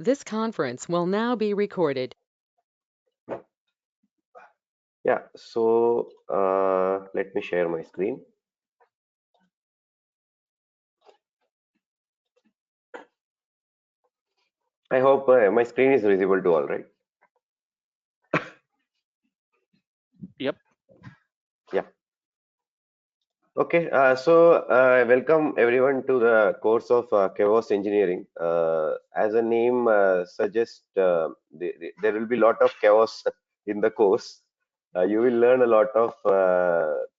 This conference will now be recorded. Yeah, so let me share my screen. I hope my screen is visible to all, right? Yep. Yeah. Okay, welcome everyone to the course of Chaos Engineering. As a name suggests, there will be a lot of chaos in the course. You will learn a lot of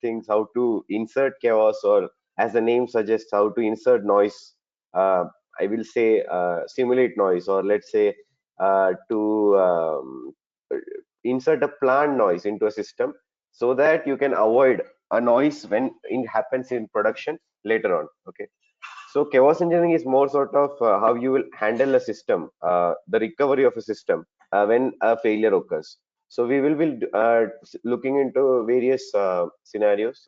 things, how to insert chaos, or as the name suggests, how to insert noise. Uh, I will say simulate noise, or let's say to insert a planned noise into a system so that you can avoid a noise when it happens in production later on. Okay, so chaos engineering is more sort of how you will handle a system, the recovery of a system when a failure occurs. So we will be looking into various scenarios,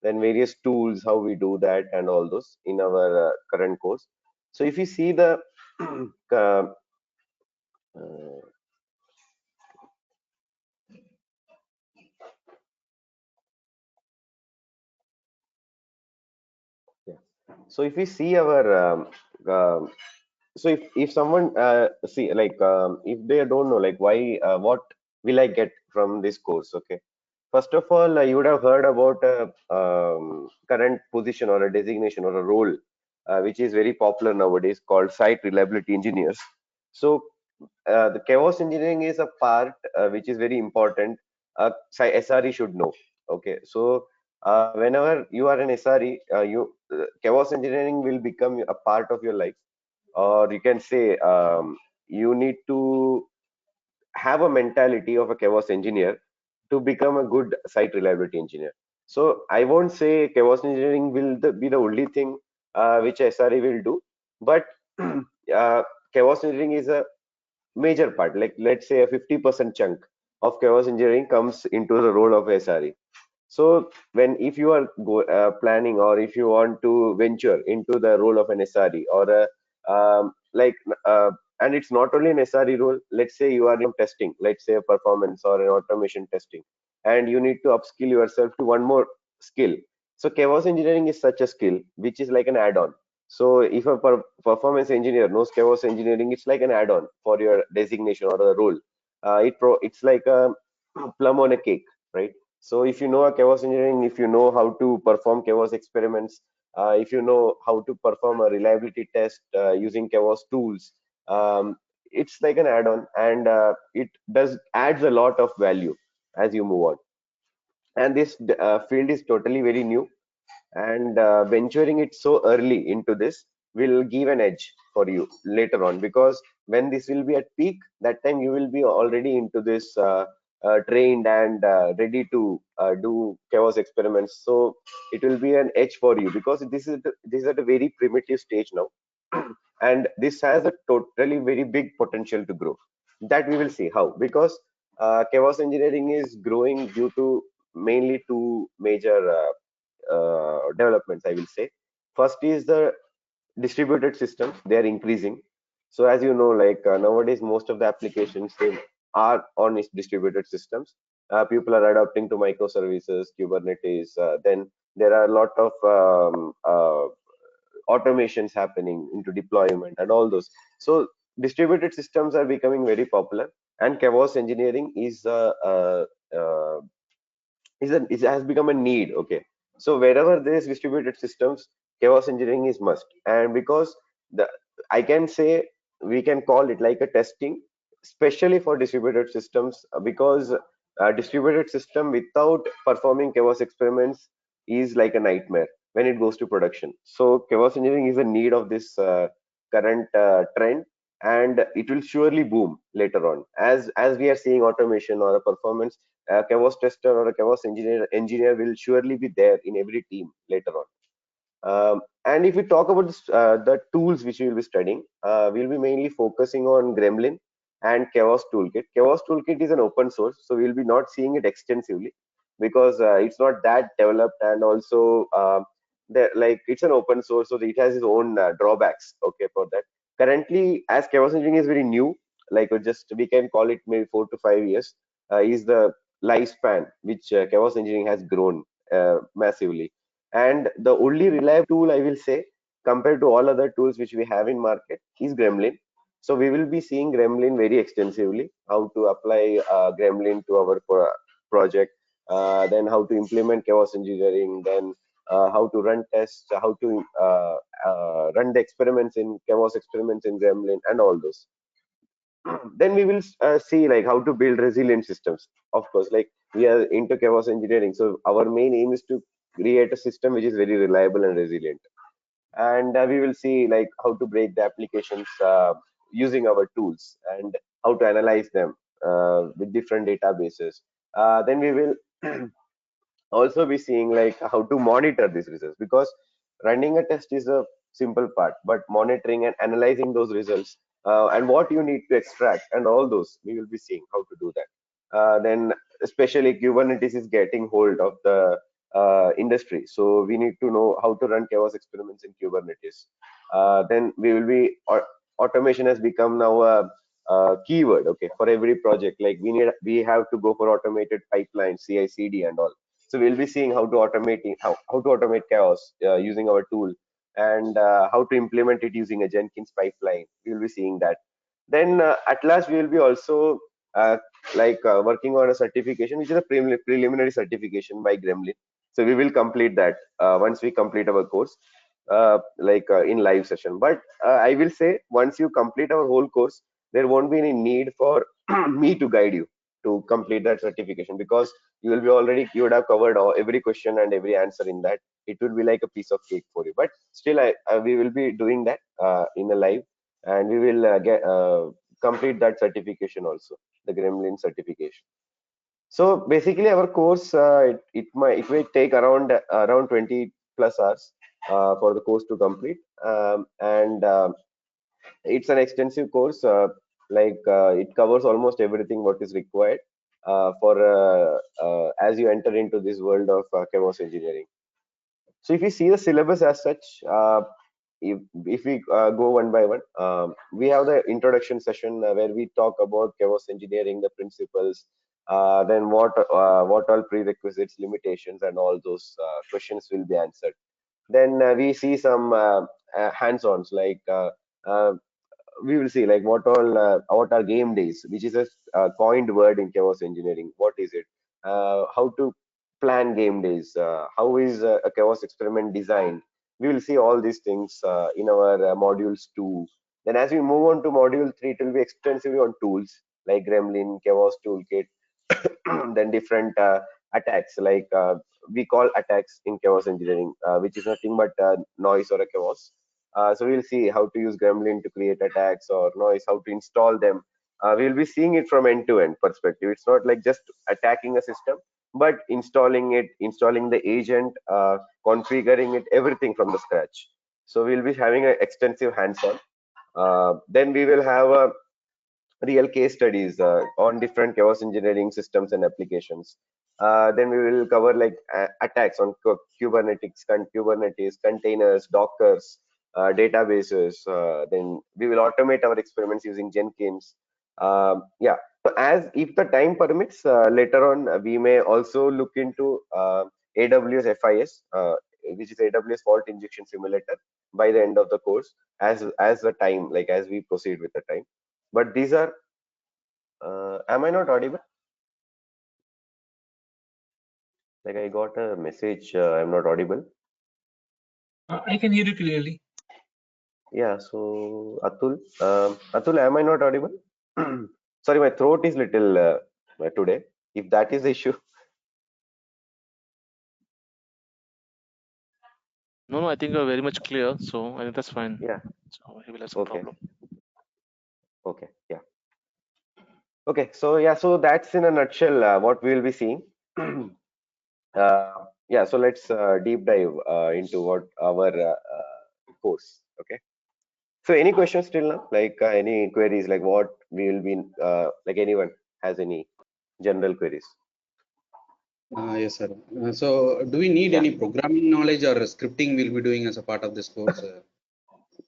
then various tools, how we do that, and all those in our current course. So if you see the uh, uh, yeah. So if we see our so if someone see like if they don't know like why what will I get from this course, okay, first of all you would have heard about a current position or a designation or a role which is very popular nowadays called site reliability engineers. So the chaos engineering is a part which is very important. SRE should know. Okay, so whenever you are an SRE, chaos engineering will become a part of your life, or you can say you need to have a mentality of a chaos engineer to become a good site reliability engineer. So I won't say chaos engineering will be the only thing which SRE will do, but chaos engineering is a major part. Like let's say a 50% chunk of chaos engineering comes into the role of SRE. So when if you are planning, or if you want to venture into the role of an SRE or a like and it's not only an SRE role. Let's say you are in testing, let's say a performance or an automation testing, and you need to upskill yourself to one more skill. So chaos engineering is such a skill which is like an add-on. So if a performance engineer knows chaos engineering, it's like an add-on for your designation or the role. It's like a plum on a cake, right? So if you know a chaos engineering, if you know how to perform chaos experiments, if you know how to perform a reliability test using chaos tools, it's like an add-on, and it does adds a lot of value as you move on. And this field is totally very new, and venturing it so early into this will give an edge for you later on, because when this will be at peak, that time you will be already into this trained and ready to do chaos experiments. So it will be an edge for you, because this is at a very primitive stage now, and this has a totally very big potential to grow. That we will see how, because chaos engineering is growing due to mainly two major developments, I will say. First is the distributed systems, they are increasing. So as you know, like nowadays, most of the applications they are on distributed systems. People are adapting to microservices, Kubernetes. Then there are a lot of automations happening into deployment and all those. So distributed systems are becoming very popular, and chaos engineering uh, it has become a need. Okay, so wherever there is distributed systems, chaos engineering is must. And because the I can say we can call it like a testing, especially for distributed systems, because a distributed system without performing chaos experiments is like a nightmare when it goes to production. So chaos engineering is a need of this current trend, and it will surely boom later on as we are seeing automation or a performance. A chaos tester or a chaos engineer will surely be there in every team later on. And if we talk about this, the tools which we will be studying, we'll be mainly focusing on Gremlin and Chaos Toolkit. Chaos Toolkit is an open source, so we'll be not seeing it extensively, because it's not that developed, and also like it's an open source, so it has its own drawbacks. Okay, for that. currently, as chaos engineering is very new, like just we can call it maybe 4 to 5 years, is the lifespan which chaos engineering has grown massively. And the only reliable tool I will say, compared to all other tools which we have in market, is Gremlin. So we will be seeing Gremlin very extensively, how to apply Gremlin to our project, then how to implement chaos engineering, then how to run tests, how to run the experiments in chaos experiments in Gremlin, and all those. Then we will see like how to build resilient systems. Of course, like we are into chaos engineering, so our main aim is to create a system which is very reliable and resilient. And we will see like how to break the applications using our tools, and how to analyze them with different databases. Then we will also be seeing like how to monitor these results, because running a test is a simple part, but monitoring and analyzing those results, and what you need to extract and all those, we will be seeing how to do that. Then especially Kubernetes is getting hold of the industry, so we need to know how to run chaos experiments in Kubernetes. Then we will be automation has become now a keyword, okay, for every project. Like we have to go for automated pipelines, CI/CD and all. So we'll be seeing how to how to automate chaos using our tool, and how to implement it using a Jenkins pipeline. We will be seeing that. Then at last we will be also uh, working on a certification, which is a preliminary certification by Gremlin. So we will complete that once we complete our course, in live session. But I will say, once you complete our whole course, there won't be any need for me to guide you to complete that certification, because you would have covered every question and every answer in that. It will be like a piece of cake for you. But still, we will be doing that in a live, and we will get complete that certification also, the Gremlin certification. So basically, our course, it will take around 20 plus hours for the course to complete, and it's an extensive course. It covers almost everything what is required for as you enter into this world of chaos engineering. So if you see the syllabus as such, if we go one by one, we have the introduction session where we talk about chaos engineering, the principles, then what all prerequisites, limitations, and all those questions will be answered. Then we see some hands-ons, uh, we will see like what are game days, which is a coined word in chaos engineering. What is it? How to plan game days? How is a chaos experiment designed? We will see all these things in our modules 2. Then as we move on to module 3, it will be extensively on tools like Gremlin, Chaos Toolkit, then different attacks, we call attacks in chaos engineering, which is nothing but noise or a chaos. So we'll see how to use Gremlin to create attacks or noise, how to install them. We'll be seeing it from end-to-end perspective. It's not like just attacking a system, but installing it, installing the agent, configuring it, everything from the scratch. So we'll be having an extensive hands-on. Then we will have a real case studies on different chaos engineering systems and applications. Then we will cover like attacks on Kubernetes, containers, Dockers, databases. Then we will automate our experiments using Jenkins. Yeah. So as if the time permits, later on we may also look into AWS FIS, which is AWS Fault Injection Simulator, by the end of the course, as the time, like as we proceed with the time. But these are, am I not audible? Like I got a message, I'm not audible. I can hear you clearly. Yeah, so Atul, am I not audible? Sorry, my throat is little today. If that is the issue. No, I think you're very much clear. So I think that's fine. Yeah. So he will have some Okay. problem. Okay. Yeah. Okay. So yeah, so that's in a nutshell what we will be seeing. Yeah. So let's deep dive into what our course. Okay. So any questions till now? Like any queries? Like what we will be like anyone has any general queries? Yes, sir. So, do we need Yeah. any programming knowledge or scripting we'll be doing as a part of this course?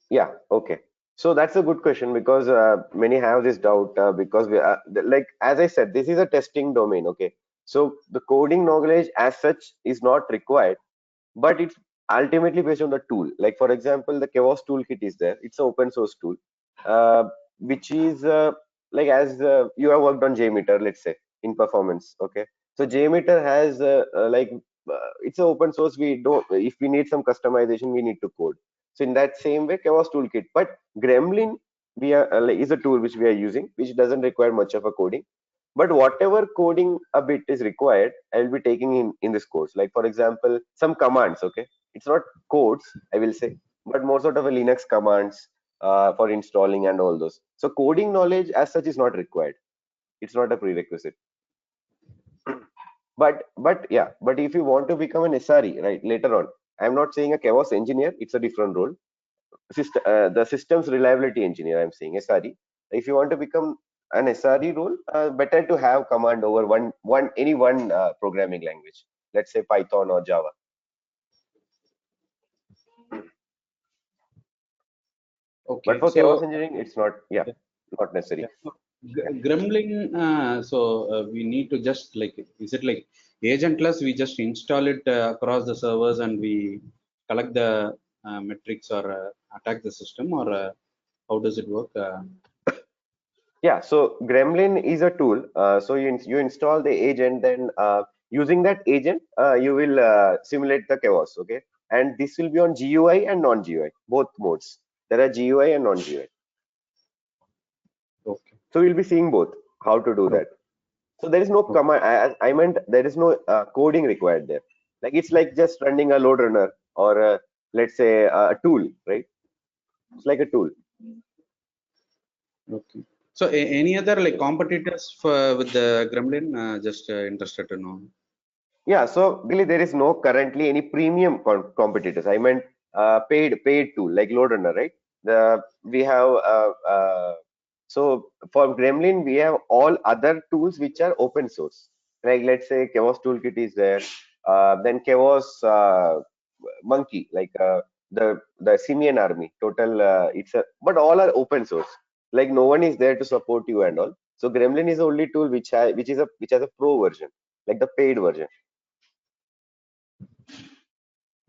Yeah. Okay. So that's a good question because many have this doubt because we like as I said, this is a testing domain. Okay, so the coding knowledge as such is not required, but it's ultimately based on the tool. Like for example, the Chaos toolkit is there. It's an open source tool, uh, which is like as you have worked on Jmeter, let's say in performance. Okay, so Jmeter has it's an open source. We don't if we need some customization, we need to code. So in that same way, Chaos toolkit, but Gremlin we are is a tool which we are using, which doesn't require much of a coding. But whatever coding a bit is required, I will be taking in this course. Like for example, some commands. Okay, it's not codes, I will say, but more sort of a Linux commands for installing and all those. So coding knowledge as such is not required. It's not a prerequisite. But yeah, but if you want to become an SRE, right, later on, I'm not saying a chaos engineer. It's a different role. The systems reliability engineer, I'm saying SRE. If you want to become an SRE role, better to have command over any one programming language. Let's say Python or Java. Okay, But for so chaos engineering, it's not, yeah, not necessary. yeah, so Gremlin. We need to just like, is it like agentless? We just install it across the servers and we collect the metrics or attack the system, or how does it work? Yeah, so Gremlin is a tool. So you install the agent, then using that agent, you will simulate the chaos. Okay, and this will be on GUI and non-GUI, both modes. There are GUI and non-GUI. Okay. So we'll be seeing both how to do that. So there is no Okay. command. I meant there is no coding required there. Like it's like just running a LoadRunner or let's say a tool, right? It's like a tool. Okay. So any other like competitors for with the Gremlin? Just interested to know. Yeah. So really, there is no currently any premium competitors. I meant paid tool like LoadRunner, right? The we have so for Gremlin we have all other tools which are open source. Like let's say Chaos Toolkit is there. Then Chaos Monkey, like the Simian army. Total, it's a but all are open source. Like no one is there to support you and all. So Gremlin is the only tool which has a pro version, like the paid version.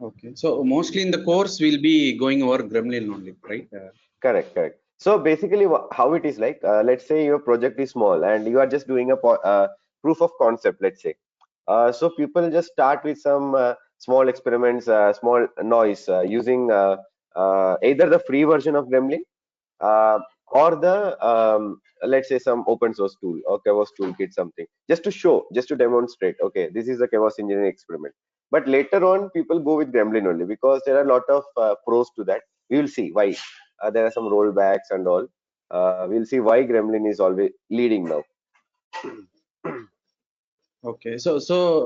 Okay. So mostly in the course we'll be going over Gremlin only, right? Correct. So basically, how it is like, let's say your project is small and you are just doing a proof of concept, let's say. So people just start with some small experiments, small noise using either the free version of Gremlin uh, or the let's say some open source tool or chaos toolkit, something just to show, just to demonstrate, okay, this is a chaos engineering experiment. But later on people go with Gremlin only because there are a lot of pros to that. We will see why. There are some rollbacks and all. We'll see why Gremlin is always leading now. Okay. So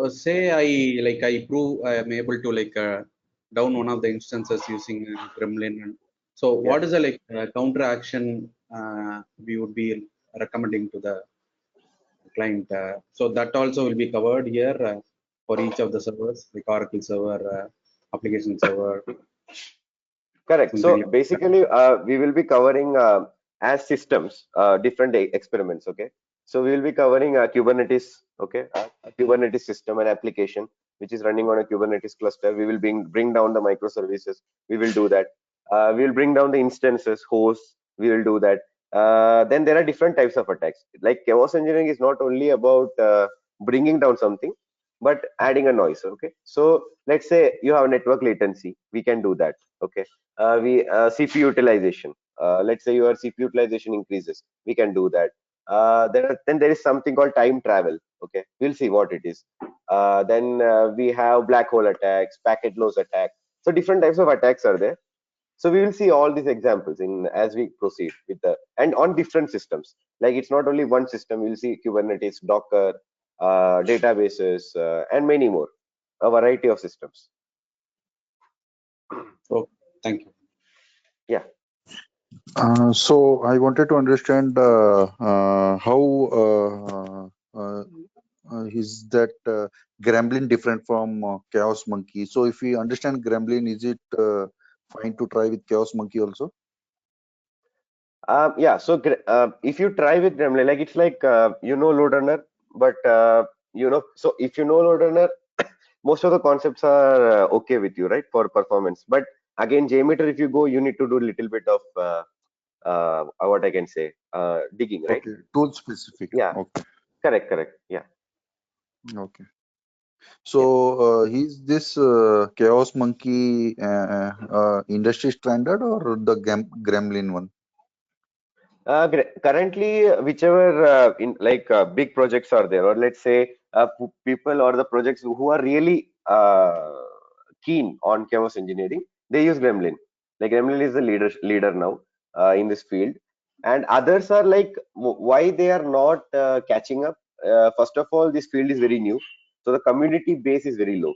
say I prove I am able to like down one of the instances using Gremlin. And so Yeah. what is the like counter action we would be recommending to the client? So that also will be covered here for each of the servers, like Oracle server, application server, Correct. something So like that. basically, we will be covering as systems different experiments. Okay. So we will be covering Kubernetes. Okay, a Kubernetes system and application which is running on a Kubernetes cluster. We will bring down the microservices. We will do that. We will bring down the instances, hosts. We will do that. Then there are different types of attacks. Like chaos engineering is not only about bringing down something, but adding a noise. Okay. So let's say you have network latency. We can do that. Okay, we CPU utilization. Let's say your CPU utilization increases, we can do that. Then there is something called time travel. Okay, we'll see what it is. Then we have black hole attacks, packet loss attack. So different types of attacks are there. So we will see all these examples in as we proceed with the and on different systems. Like it's not only one system. We'll see Kubernetes, Docker, databases, and many more. A variety of systems. So thank you. Yeah. So I wanted to understand how is that Gremlin different from Chaos Monkey? So if we understand Gremlin, is it fine to try with Chaos Monkey also? Yeah, so if you try with Gremlin, like it's like LoadRunner, but so if you know LoadRunner, most of the concepts are okay with you, right, for performance. But again, Jmeter, if you go, you need to do a little bit of what I can say, digging, right? Okay, tool specific. Yeah, Okay, correct. Yeah, okay. yeah. So, is this Chaos Monkey industry standard or the Gremlin one? Currently, whichever in like big projects are there, or let's say people or the projects who are really keen on chaos engineering, they use Gremlin. Like Gremlin is the leader now in this field, and others are like why they are not catching up. First of all, this field is very new, so the community base is very low.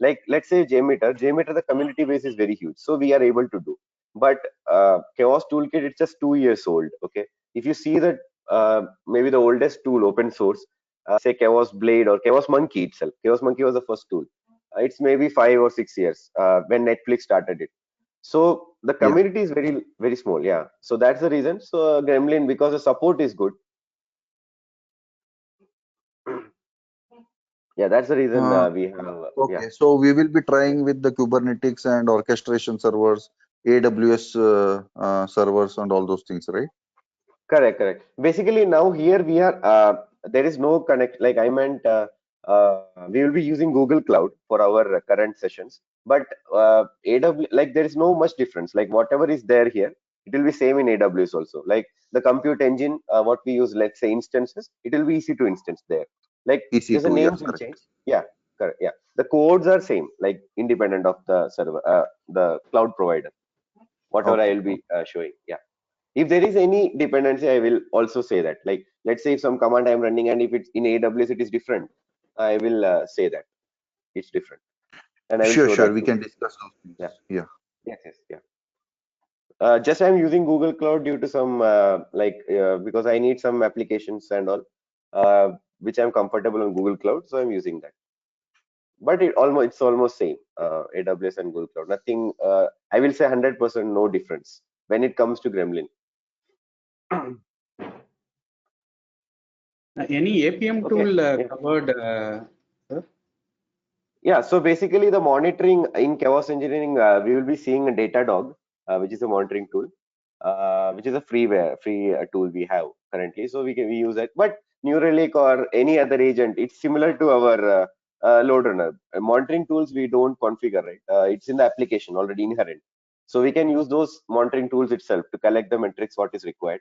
Like let's say Jmeter, the community base is very huge, so we are able to do. But Chaos Toolkit, it's just 2 years old. Okay, if you see that maybe the oldest tool open source, say Chaos Blade or Chaos Monkey itself. Chaos Monkey was the first tool. It's maybe 5 or 6 years when Netflix started it. So the Yeah. community is very small. Yeah. So that's the reason. So Gremlin, because the support is good. Yeah, that's the reason Uh, we have. Yeah. okay, so we will be trying with the Kubernetes and orchestration servers, AWS servers, and all those things, right? Correct. Basically, now here we are. There is no connect. Like I meant, we will be using Google Cloud for our current sessions. But AW, like there is no much difference. Like whatever is there here, it will be same in AWS also. Like the compute engine, what we use, let's say instances, it will be easy to instance there. Like just the EC2, yeah, names will change. correct. Yeah, correct. Yeah, the codes are same, like independent of the server, the cloud provider. Whatever I Okay, will be showing. Yeah. If there is any dependency, I will also say that. Like, let's say if some command I'm running and if it's in AWS, it is different, I will say that it's different. And I will show sure. that We too. can discuss those things. Yeah. Yeah. Yeah. Just I'm using Google Cloud due to some, because I need some applications and all, which I'm comfortable on Google Cloud. So I'm using that. But it's almost same, AWS and Google Cloud. Nothing, I will say 100% no difference when it comes to Gremlin. Any APM Okay. tool Yeah. covered? Sir? Yeah, so basically the monitoring in chaos engineering, we will be seeing a Datadog, which is a monitoring tool, which is a free tool we have currently. So we use that. But New Relic or any other agent, it's similar to our LoadRunner. Monitoring tools we don't configure, right? It's in the application already inherent. So we can use those monitoring tools itself to collect the metrics what is required.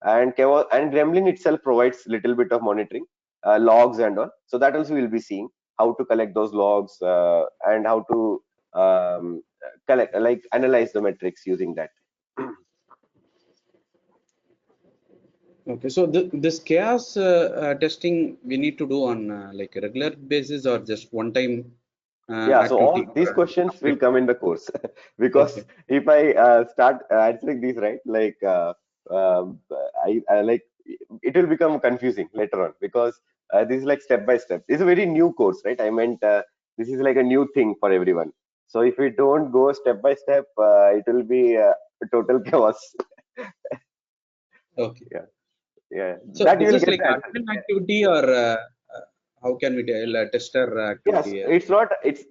And Gremlin itself provides little bit of monitoring, logs and all. So that also we'll be seeing how to collect those logs and how to collect, like analyze the metrics using that. Okay, so this chaos testing we need to do on like a regular basis or just one time Yeah, so activity all these for questions will upgrade? come in the course Okay, because if I start answering these right, like I like it will become confusing later on because this is like step by step. It's a very new course, right? I meant this is like a new thing for everyone. So if we don't go step by step, it will be a total chaos. okay. Yeah, So that you this will is get like the answer. admin activity or how can we tell tester Yes, activity? it's not. It's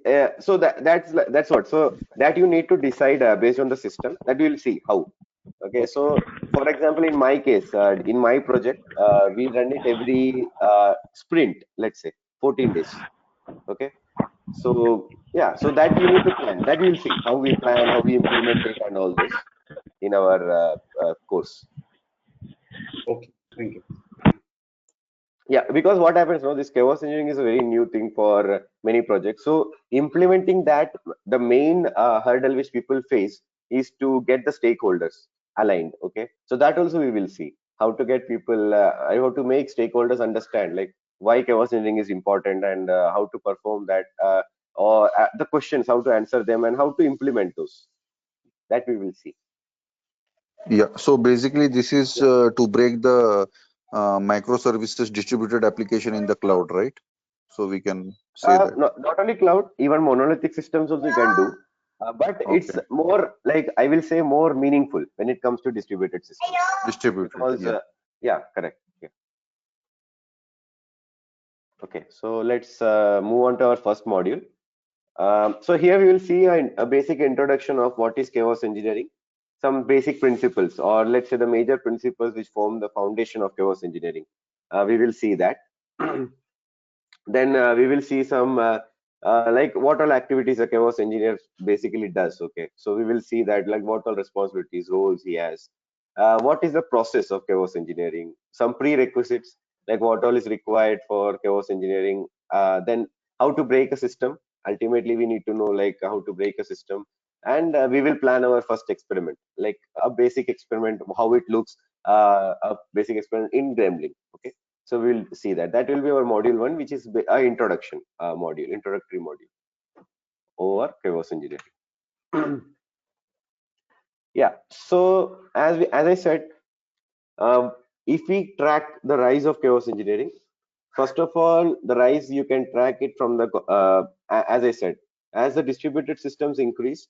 so that's what. So that you need to decide based on the system. That we will see how. Okay. Okay, So for example, in my case, in my project, we run it every sprint. Let's say 14 days. Okay. So yeah. So that you need to plan. That we will see how we plan, how we implement it, and all those in our course. okay, thank you. Yeah, because what happens now, this chaos engineering is a very new thing for many projects. So implementing that, the main hurdle which people face is to get the stakeholders aligned. Okay, so that also we will see how to get people, how to make stakeholders understand like why chaos engineering is important and how to perform that, or the questions, how to answer them and how to implement those. That we will see. Yeah. So basically, this is Yeah. to break the microservices distributed application in the cloud, right? So we can say that. Not only cloud, even monolithic systems also you can do. but it's Okay. more like, I will say, more meaningful when it comes to distributed systems. Distributed. Because Yeah. yeah, correct. Yeah. Okay, so let's move on to our first module. So here we will see a basic introduction of what is chaos engineering, some basic principles, or let's say the major principles which form the foundation of chaos engineering. We will see that. Then we will see some like what all activities a chaos engineer basically does. Okay, so we will see that, like, what all responsibilities, roles he has, what is the process of chaos engineering, some prerequisites, like what all is required for chaos engineering, then how to break a system. Ultimately we need to know like how to break a system, and we will plan our first experiment, like a basic experiment, how it looks, a basic experiment in Gremlin. Okay, so we'll see that. That will be our module one, which is a introduction module, introductory module over chaos engineering. Yeah. So as I said, um, if we track the rise of chaos engineering, first of all, the rise, you can track it from the as I said, as the distributed systems increase,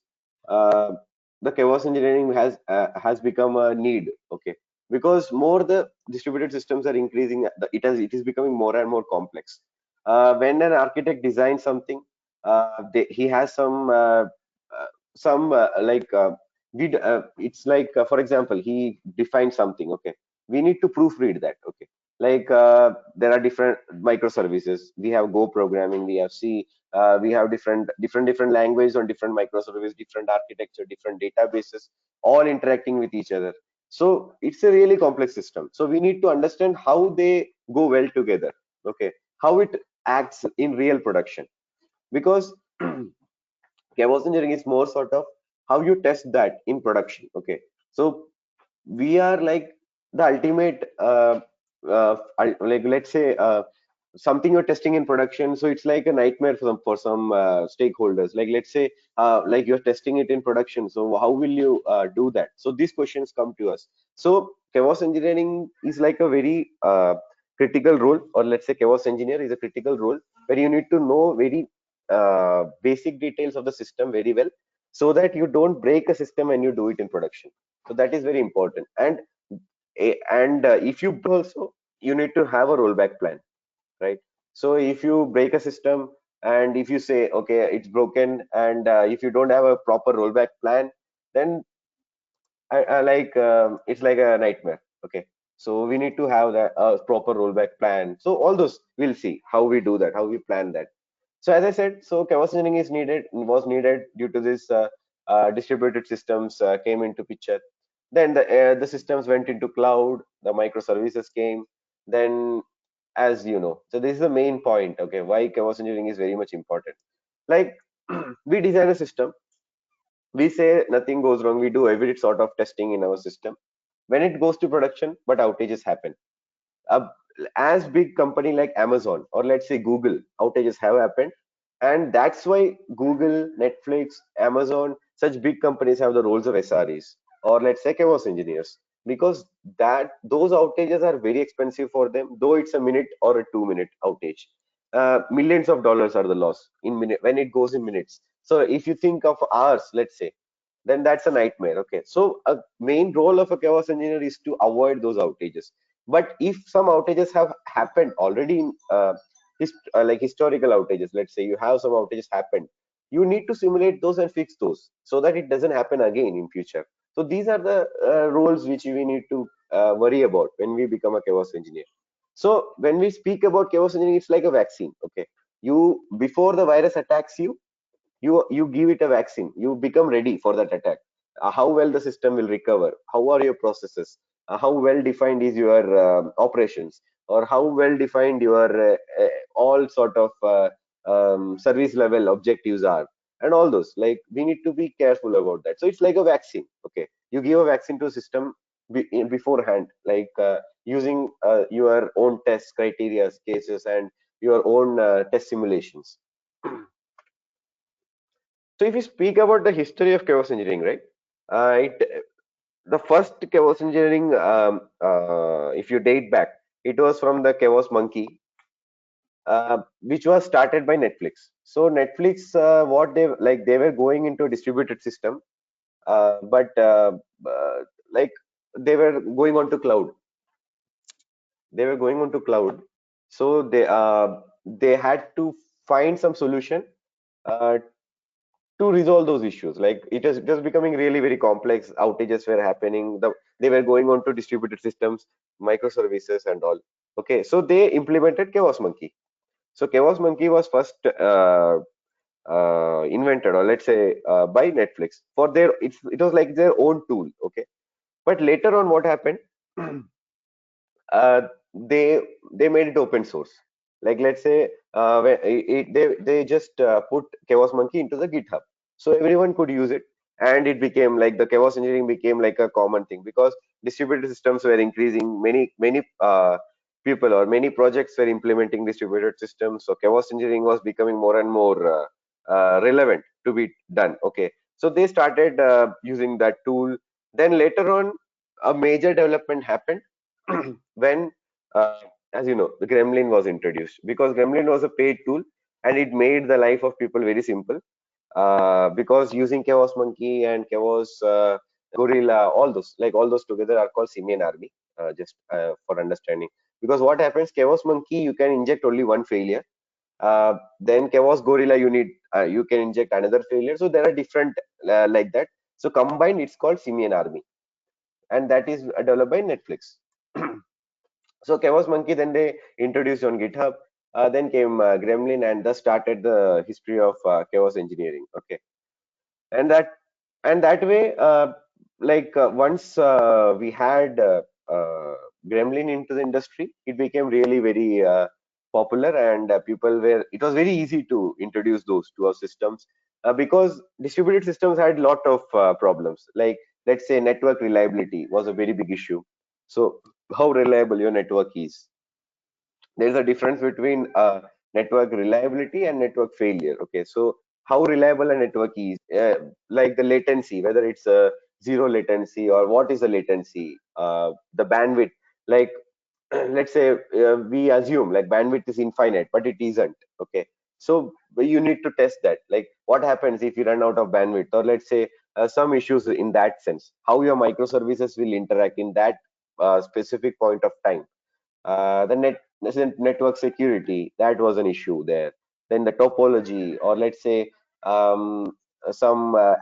uh, the chaos engineering has become a need. Okay, because more the distributed systems are increasing, it is becoming more and more complex. When an architect designs something, he has some like it's like, for example, he defines something. Okay, we need to proofread that. Okay, like there are different microservices, we have Go programming, we have C, we have different languages on different microservices, different architecture, different databases, all interacting with each other. So it's a really complex system, so we need to understand how they go well together. Okay, how it acts in real production, because chaos engineering is more sort of how you test that in production. Okay, so we are like the ultimate like, let's say, something you're testing in production, so it's like a nightmare for some stakeholders. Like, let's say, like, you're testing it in production, so how will you do that? So these questions come to us. So chaos engineering is like a very critical role, or let's say chaos engineer is a critical role, where you need to know very basic details of the system very well, so that you don't break a system when you do it in production. So that is very important. And if you also, you need to have a rollback plan, right? So if you break a system, and if you say, okay, it's broken, and if you don't have a proper rollback plan, then like it's like a nightmare. Okay, so we need to have that proper rollback plan. So all those, we'll see how we do that, how we plan that. So as I said, so chaos engineering was needed due to this distributed systems came into picture. Then the systems went into cloud, the microservices came. Then, as you know, so this is the main point. Okay, why chaos engineering is very much important. Like, we design a system, we say nothing goes wrong, we do every sort of testing in our system. When it goes to production, but outages happen. uh, as big company like Amazon, or let's say Google, outages have happened, and that's why Google, Netflix, Amazon, such big companies have the roles of SREs, or let's say chaos engineers, because that those outages are very expensive for them. Though it's a minute or a 2 minute outage, millions of dollars are the loss in minute when it goes in minutes. So if you think of hours, let's say, then that's a nightmare. Okay, so a main role of a chaos engineer is to avoid those outages. But if some outages have happened already in like historical outages, let's say you have some outages happened, you need to simulate those and fix those so that it doesn't happen again in future. So these are the roles which we need to worry about when we become a chaos engineer. So when we speak about chaos engineering, it's like a vaccine. Okay, you, before the virus attacks you, you give it a vaccine, you become ready for that attack. How well the system will recover, how are your processes, how well defined is your operations, or how well defined your all sort of service level objectives are, and all those, like, we need to be careful about that. So it's like a vaccine. Okay, you give a vaccine to a system beforehand, like using your own test criteria, cases, and your own test simulations. So if you speak about the history of chaos engineering, right? The first chaos engineering, if you date back, it was from the chaos monkey. which was started by Netflix. So Netflix, what they like, they were going into a distributed system, but uh, like they were going on to cloud. They were going on to cloud, so they had to find some solution uh, to resolve those issues. Like it was becoming really very complex. Outages were happening. They were going on to distributed systems, microservices, and all. Okay, so they implemented Chaos Monkey. So Chaos Monkey was first invented, or let's say by Netflix for their. It was like their own tool. Okay, but later on, what happened? uh, they they made it open source. Like let's say they just put Chaos Monkey into the GitHub, so everyone could use it, and it became like the chaos engineering became like a common thing because distributed systems were increasing. Many people or many projects were implementing distributed systems, so chaos engineering was becoming more and more relevant to be done. Okay, so they started using that tool. Then later on, a major development happened when, uh, as you know, the Gremlin was introduced, because Gremlin was a paid tool and it made the life of people very simple. Because using Chaos Monkey and Chaos Gorilla, all those together are called Simian Army. Just for understanding, because what happens, Chaos Monkey you can inject only one failure. Then Chaos Gorilla you can inject another failure. So there are different like that. So combined, it's called Simian Army, and that is developed by Netflix. So Chaos Monkey, then they introduced on GitHub. Then came Gremlin, and thus started the history of chaos engineering. Okay, and that way, once we had Gremlin into the industry, it became really very popular, and people were. It was very easy to introduce those to our systems because distributed systems had lot of problems. Like let's say network reliability was a very big issue. So how reliable your network is, there's a difference between network reliability and network failure. Okay, so how reliable a network is, like the latency, whether it's a zero latency or what is the latency, the bandwidth. Like let's say we assume like bandwidth is infinite, but it isn't. Okay, so you need to test that. Like what happens if you run out of bandwidth, or let's say some issues in that sense, how your microservices will interact in that specific point of time. Network security, that was an issue there. Then the topology, or let's say some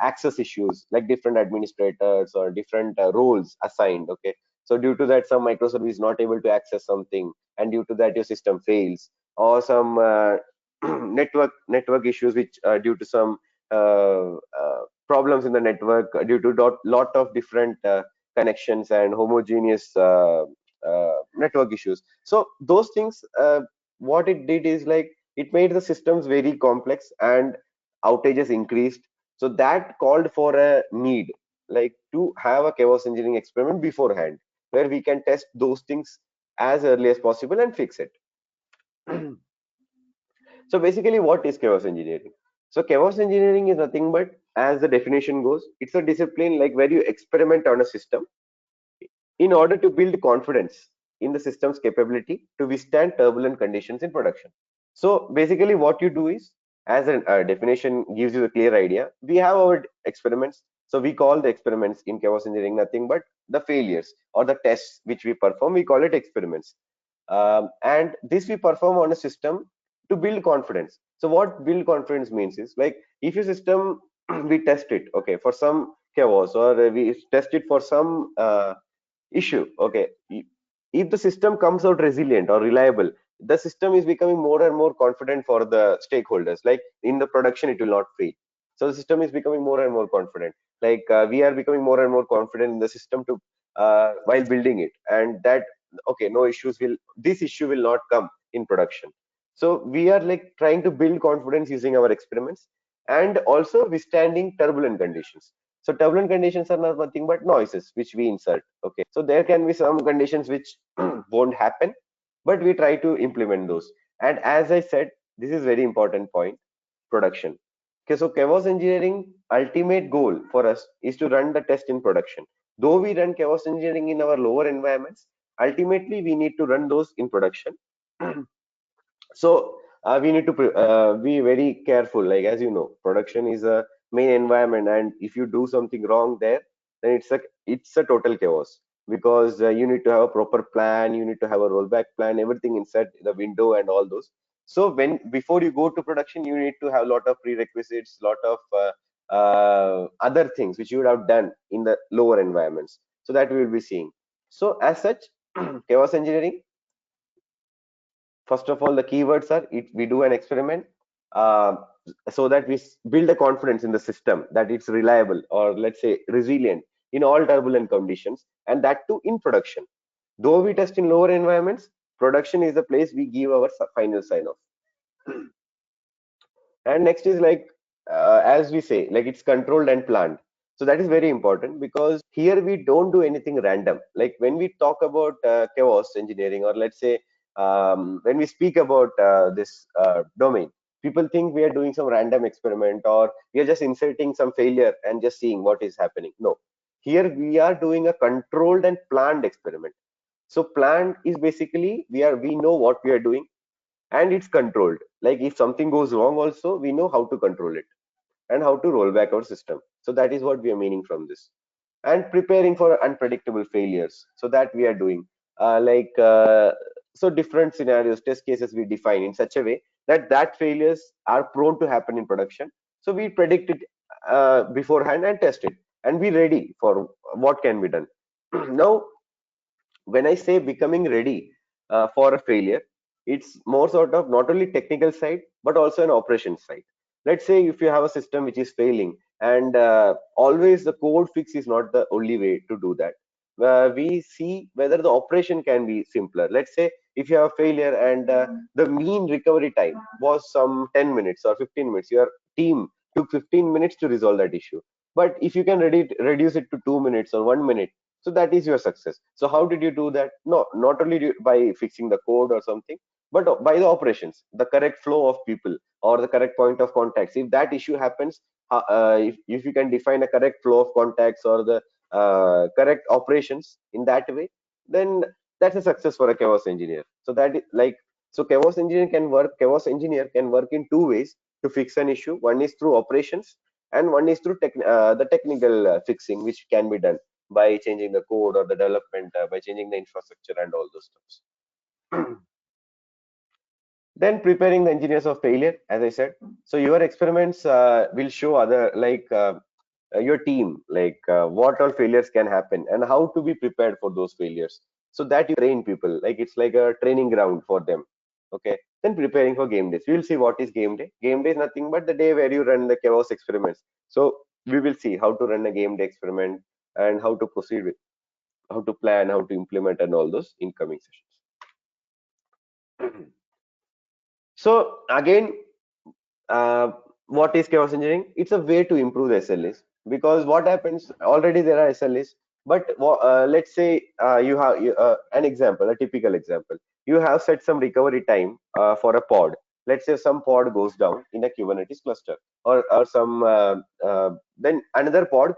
access issues, like different administrators or different roles assigned. Okay, so due to that, some microservice is not able to access something, and due to that your system fails. Or some network issues which due to some problems in the network due to lot of different connections and homogeneous network issues. So those things, what it did is like it made the systems very complex and outages increased. So that called for a need, like to have a chaos engineering experiment beforehand, where we can test those things as early as possible and fix it. So basically, what is chaos engineering? So chaos engineering is nothing but, as the definition goes, it's a discipline like where you experiment on a system in order to build confidence in the system's capability to withstand turbulent conditions in production. So basically what you do is, as a definition gives you a clear idea, we have our experiments. So we call the experiments in chaos engineering nothing but the failures or the tests which we perform, we call it experiments. And this we perform on a system to build confidence. So what build confidence means is, like if your system we test it, okay, for some chaos, or we test it for some issue. Okay, if the system comes out resilient or reliable, the system is becoming more and more confident for the stakeholders. Like in the production it will not fail, so the system is becoming more and more confident. Like we are becoming more and more confident in the system to while building it, and that okay, no issues will, this issue will not come in production. So we are like trying to build confidence using our experiments, and also withstanding turbulent conditions. So turbulent conditions are not nothing but noises which we insert. Okay, so there can be some conditions which won't happen, but we try to implement those. And as I said, this is very important point: production. Okay, so chaos engineering ultimate goal for us is to run the test in production. Though we run chaos engineering in our lower environments, ultimately we need to run those in production. So we need to be very careful. Like, as you know, production is a main environment, and if you do something wrong there, then it's a total chaos, because you need to have a proper plan, you need to have a rollback plan, everything inside the window and all those. So when before you go to production, you need to have a lot of prerequisites, lot of other things which you would have done in the lower environments. So that we will be seeing. So as such, chaos engineering, first of all, the keywords are we do an experiment, uh, so that we build a confidence in the system that it's reliable, or let's say resilient in all turbulent conditions, and that too in production. Though we test in lower environments, production is the place we give our final sign off. And next is like, as we say, like it's controlled and planned. So that is very important, because here we don't do anything random. Like when we talk about chaos engineering, or let's say when we speak about this domain, people think we are doing some random experiment, or we are just inserting some failure and just seeing what is happening. No, here we are doing a controlled and planned experiment. So planned is basically we know what we are doing, and it's controlled. Like if something goes wrong also, we know how to control it and how to roll back our system. So that is what we are meaning from this. And preparing for unpredictable failures, so that we are doing so different scenarios, test cases we define in such a way that failures are prone to happen in production. So we predict it beforehand and test it, and be ready for what can be done. Now when I say becoming ready for a failure, it's more sort of not only technical side but also an operations side. Let's say if you have a system which is failing, and always the code fix is not the only way to do that. We see whether the operation can be simpler. Let's say if you have a failure, and the mean recovery time was some 10 minutes or 15 minutes, your team took 15 minutes to resolve that issue. But if you can reduce it to 2 minutes or 1 minute, so that is your success. So how did you do that? No, not only by fixing the code or something, but by the operations, the correct flow of people, or the correct point of contacts. If that issue happens, if you can define a correct flow of contacts, or the correct operations in that way, then that's a success for a chaos engineer. So that is like, so chaos engineer can work in two ways to fix an issue. One is through operations, and one is through the technical fixing, which can be done by changing the code or the development, by changing the infrastructure and all those stuff. Then preparing the engineers of failure, as I said. So your experiments will show other, like your team, like what all failures can happen and how to be prepared for those failures, so that you train people. Like it's like a training ground for them. Okay. Then preparing for game days, we will see what is game day. Game day is nothing but the day where you run the chaos experiments. So we will see how to run a game day experiment, and how to proceed with, how to plan, how to implement, and all those incoming sessions. So again, uh, what is chaos engineering? It's a way to improve the SLAs, because what happens, already there are SLAs, but let's say an example, a typical example. You have set some recovery time for a pod. Let's say some pod goes down in a Kubernetes cluster, or some then another pod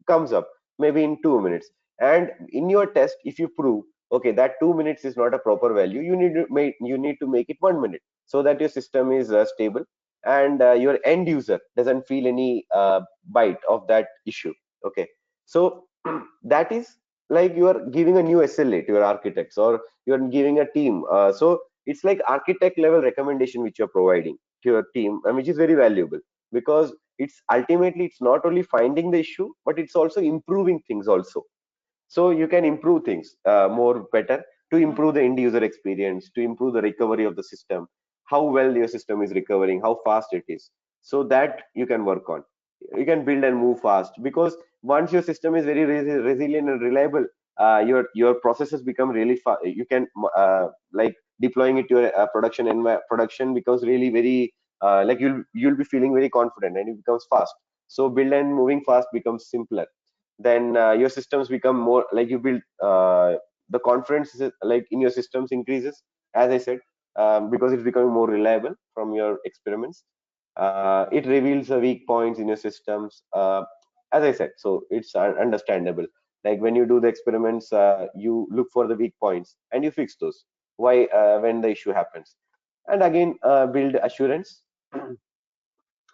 comes up maybe in 2 minutes. And in your test, if you prove, okay, that 2 minutes is not a proper value, you need to make it 1 minute, so that your system is stable, and your end user doesn't feel any bite of that issue. Okay. So that is like you are giving a new SLA to your architects, or you're giving a team. So it's like architect level recommendation which you're providing to your team, and which is very valuable, because it's ultimately, it's not only finding the issue, but it's also improving things also. So you can improve things more better, to improve the end user experience, to improve the recovery of the system, how well your system is recovering, how fast it is. So that you can work on. You can build and move fast, because once your system is very resilient and reliable, your processes become really fast. You can like deploying it to your production, and production becomes really very like you'll be feeling very confident, and it becomes fast. So build and moving fast becomes simpler. Then your systems become more like, you build the confidence like in your systems increases, as I said, because it's becoming more reliable from your experiments. It reveals the weak points in your systems, as I said. So it's understandable, like when you do the experiments, you look for the weak points and you fix those. Why? When the issue happens. And again, build assurance.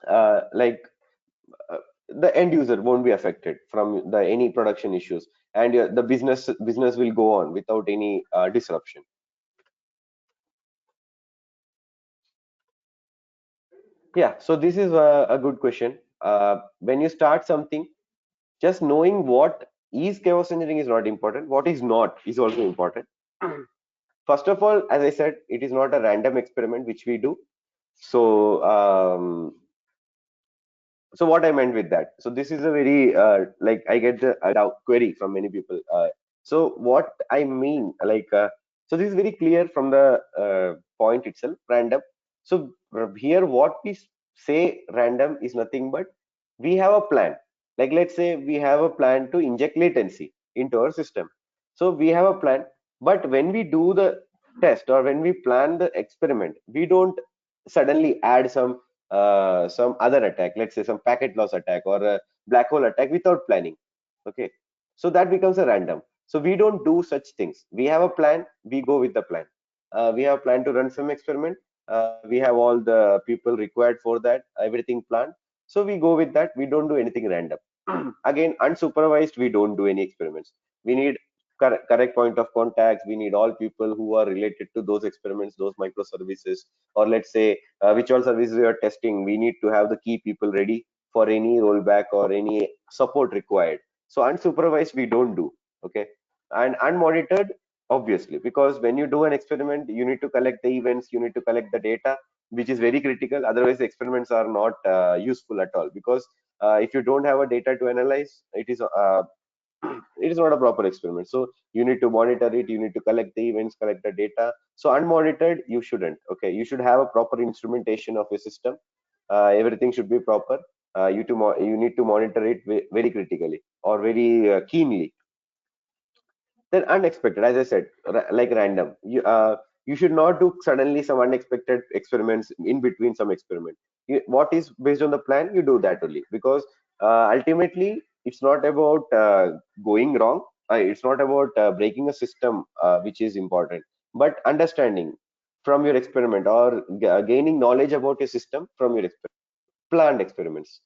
Like the end user won't be affected from the any production issues, and the business will go on without any disruption. Yeah, so this is a good question. When you start something, just knowing what is chaos engineering is not important. What is not is also important. First of all, as I said, it is not a random experiment which we do. So so what I meant with that, so this is a very like I get the doubt query from many people. So what I mean, like so this is very clear from the point itself, random. So here what we say random is nothing but we have a plan. Like let's say we have a plan to inject latency into our system. So we have a plan, but when we do the test or when we plan the experiment, we don't suddenly add some other attack, let's say some packet loss attack or a black hole attack without planning. Okay, so that becomes a random. So we don't do such things. We have a plan, we go with the plan. We have planned to run some experiment. We have all the people required for that, everything planned. So we go with that. We don't do anything random. Again, unsupervised, we don't do any experiments. We need correct point of contacts. We need all people who are related to those experiments, those microservices, or let's say which all services we are testing. We need to have the key people ready for any rollback or any support required. So unsupervised, we don't do. Okay, and unmonitored, obviously, because when you do an experiment, you need to collect the events, you need to collect the data, which is very critical. Otherwise, the experiments are not useful at all, because if you don't have a data to analyze, it is not a proper experiment. So you need to monitor it, you need to collect the events, collect the data. So unmonitored, you shouldn't. Okay, you should have a proper instrumentation of your system. Everything should be proper. You need to monitor it very critically or very keenly. Then unexpected, as I said, like random, you should not do suddenly some unexpected experiments in between some experiment. What is based on the plan, you do that only, because ultimately it's not about going wrong. It's not about breaking a system, which is important, but understanding from your experiment or gaining knowledge about your system from your planned experiments.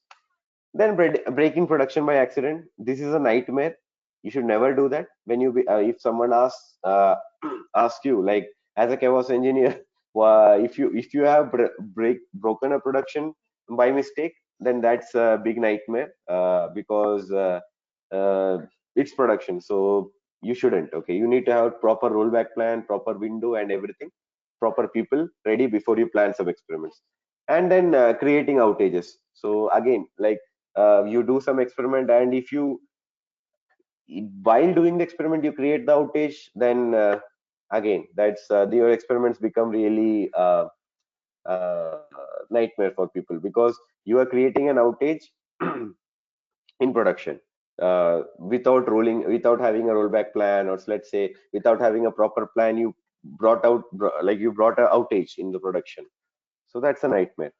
Then breaking production by accident. This is a nightmare. You should never do that. When if someone asks you, like as a chaos engineer, if you have broken a production by mistake, then that's a big nightmare, because it's production. So you shouldn't. Okay, you need to have proper rollback plan, proper window, and everything, proper people ready before you plan some experiments. And then creating outages. So again, like you do some experiment, and if you while doing the experiment you create the outage, then again that's your experiments become really uh, nightmare for people, because you are creating an outage in production without having a rollback plan, or let's say without having a proper plan. You brought a outage in the production. So that's a nightmare.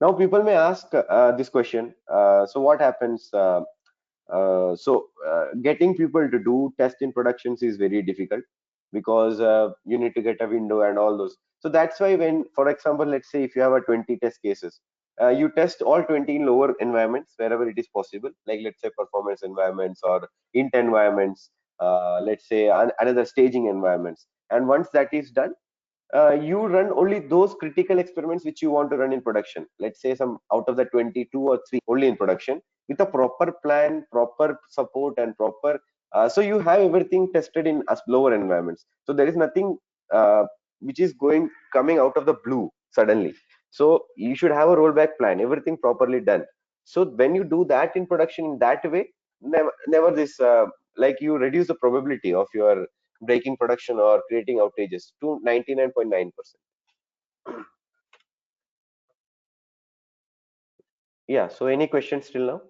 Now people may ask this question, so what happens, getting people to do test in productions is very difficult, because you need to get a window and all those. So that's why, when for example, let's say if you have a 20 test cases, you test all 20 in lower environments wherever it is possible, like let's say performance environments or int environments, let's say another staging environments. And once that is done, you run only those critical experiments which you want to run in production. Let's say some out of the 22 or 3 only in production, with a proper plan, proper support, and proper. So you have everything tested in as lower environments. So there is nothing which is coming out of the blue suddenly. So you should have a rollback plan, everything properly done. So when you do that in production in that way, never this like you reduce the probability of your breaking production or creating outages to 99.9%. Yeah, so any questions still now?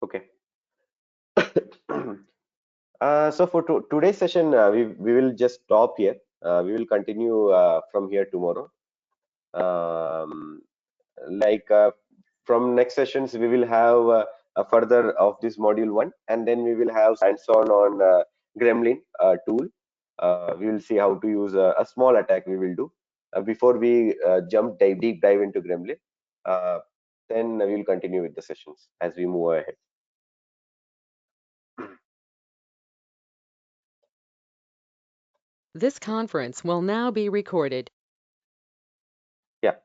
Okay. So for today's session, we will just stop here. We will continue from here tomorrow. Like from next sessions, we will have a further of this module 1, and then we will have hands-on on Gremlin tool. We will see how to use a small attack we will do before we deep dive into Gremlin. Then we will continue with the sessions as we move ahead. This conference will now be recorded. Yeah.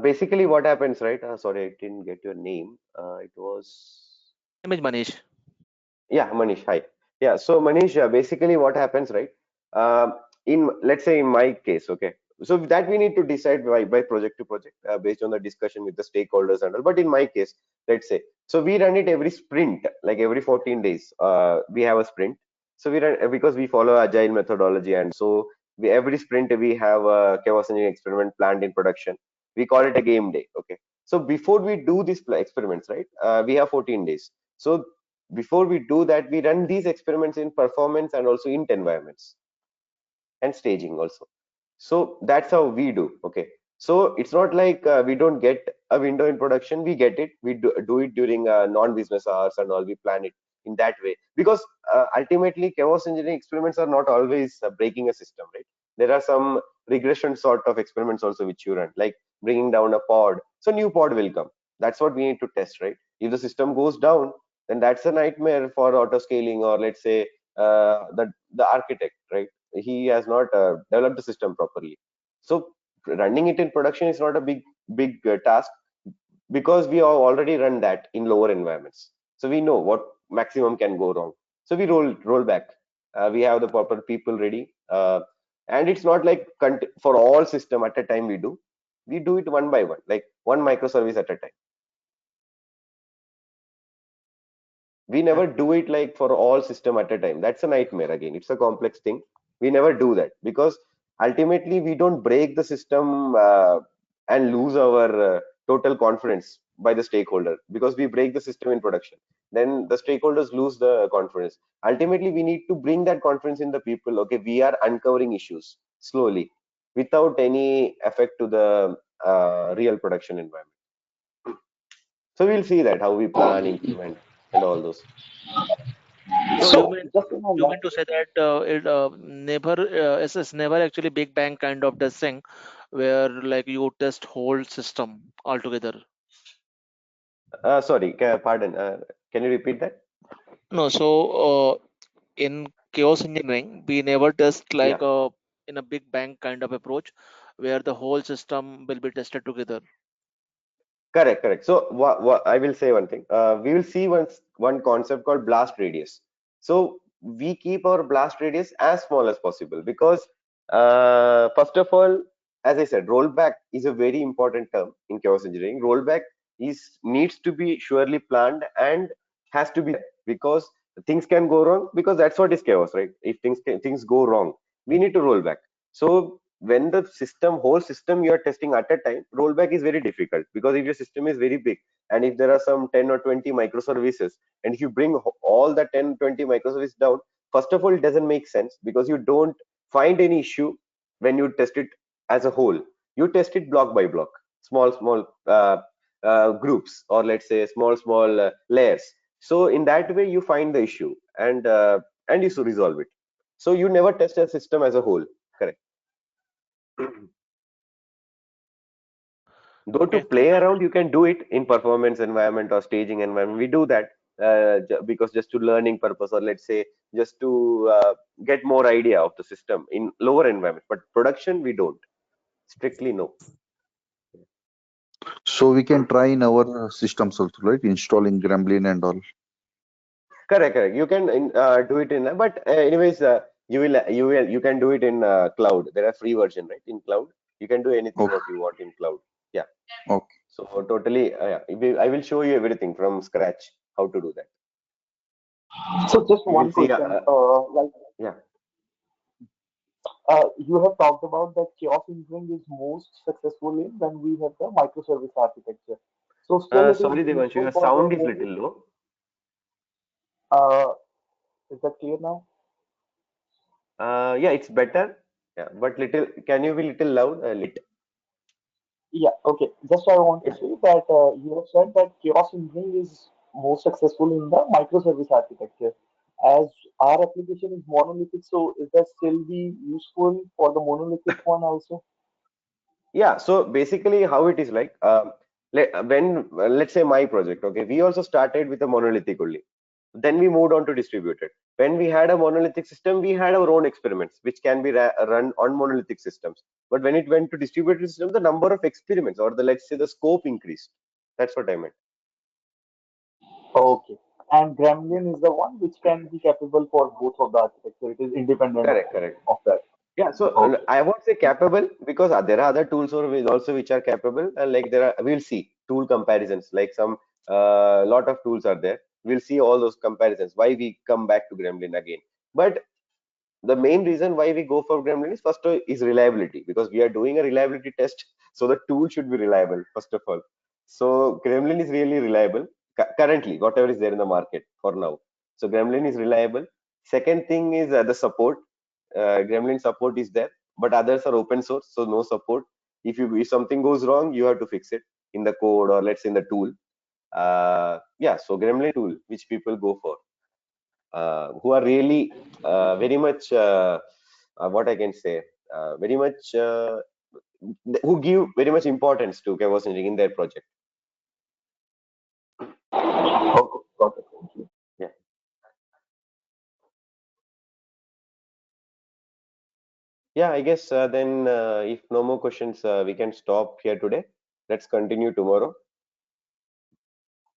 Basically, what happens, right? Sorry, I didn't get your name. It was. Name is Manish. Yeah, Manish. Hi. Yeah. So Manish, basically, what happens, right? In let's say in my case, okay. So that we need to decide by project to project based on the discussion with the stakeholders and all. But in my case, let's say, so we run it every sprint, like every 14 days. We have a sprint. So we run because we follow agile methodology, and so every sprint we have a chaos engineering experiment planned in production. We call it a game day. Okay. So before we do these experiments, right? We have 14 days. So before we do that, we run these experiments in performance and also int environments and staging also. So that's how we do. Okay. So it's not like we don't get a window in production. We get it. We do it during non-business hours and all. We plan it in that way because ultimately chaos engineering experiments are not always breaking a system, right? There are some regression sort of experiments also which you run, like bringing down a pod. So new pod will come. That's what we need to test, right? If the system goes down, then that's a nightmare for auto scaling, or let's say the architect, right? He has not developed the system properly. So running it in production is not a big task because we have already run that in lower environments. So we know what maximum can go wrong. So we roll back. We have the proper people ready, and it's not like for all system at a time we do. We do it one by one, like one microservice at a time. We never do it like for all system at a time. That's a nightmare. Again, it's a complex thing. We never do that because ultimately we don't break the system and lose our total confidence by the stakeholder, because we break the system in production, then the stakeholders lose the confidence. Ultimately we need to bring that confidence in the people. Okay, we are uncovering issues slowly without any effect to the real production environment. So we'll see that how we plan, implement, and all those. So So you mean to say that it never it's never actually big bang kind of testing where like you test whole system altogether. sorry, pardon. Can you repeat that? No, so in chaos engineering we never test Yeah, like in a big bang kind of approach where the whole system will be tested together. correct, correct. So what I will say one thing. We will see one concept called blast radius. So we keep our blast radius as small as possible because first of all, as I said, rollback is a very important term in chaos engineering. Rollback is needs to be surely planned and has to be there because things can go wrong, because that's what is chaos, right? If things go wrong, we need to roll back. So when the whole system you are testing at a time, rollback is very difficult, because if your system is very big and if there are some 10 or 20 microservices, and if you bring all the 10 20 microservices down, first of all it doesn't make sense because you don't find any issue when you test it as a whole. You test it block by block, small groups, or let's say small layers. So in that way you find the issue, and you should resolve it. So you never test a system as a whole. Correct. Though to Okay, play around, you can do it in performance environment or staging environment. We do that because just to learning purpose, or let's say just to get more idea of the system in lower environment. But production, we don't. Strictly no. So we can try in our systems also, right? Installing Gremlin and all. Correct, correct. You can do it in, but anyways, you can do it in cloud. There are free version, right? In cloud, you can do anything Okay. what you want in cloud. Yeah. Okay. So totally, yeah. I will show you everything from scratch how to do that. So just You will one see. question, Yeah. you have talked about that chaos engineering is most successful in when we have the microservice architecture. So still it is Sorry, Devanshu, useful your for the sound is movie. little low. Uh, is that clear now? Yeah, it's better. Yeah, but little, can you be little loud? Lit. Yeah, okay. Just I want to say that you have said that chaos engineering is most successful in the microservice architecture. As our application is monolithic, so is that still be useful for the monolithic one also? Yeah, so basically how it is like, when let's say my project, okay, we also started with a monolithic only. Then we moved on to distributed. When we had a monolithic system, we had our own experiments, which can be run on monolithic systems. But when it went to distributed system, the number of experiments, or the, let's say, the scope increased. That's what I meant. Okay. And Gremlin is the one which can be capable for both of the architecture. It is independent Correct, correct. of that. Yeah, so Okay. I won't say capable, because there are other tools also which are capable, and like there are, we'll see tool comparisons, like some lot of tools are there. We'll see all those comparisons. Why we come back to Gremlin again? But the main reason why we go for Gremlin is, first is reliability, because we are doing a reliability test, so the tool should be reliable first of all. So Gremlin is really reliable currently, whatever is there in the market for now. So Gremlin is reliable. Second thing is the support. Gremlin support is there, but others are open source, so no support. If something goes wrong, you have to fix it in the code, or let's say in the tool. Yeah, so Gremlin tool which people go for, who are really very much what I can say, very much who give very much importance to chaos engineering in their project. Okay. Got it. Thank you. Yeah, yeah. I guess then if no more questions, we can stop here today. Let's continue tomorrow.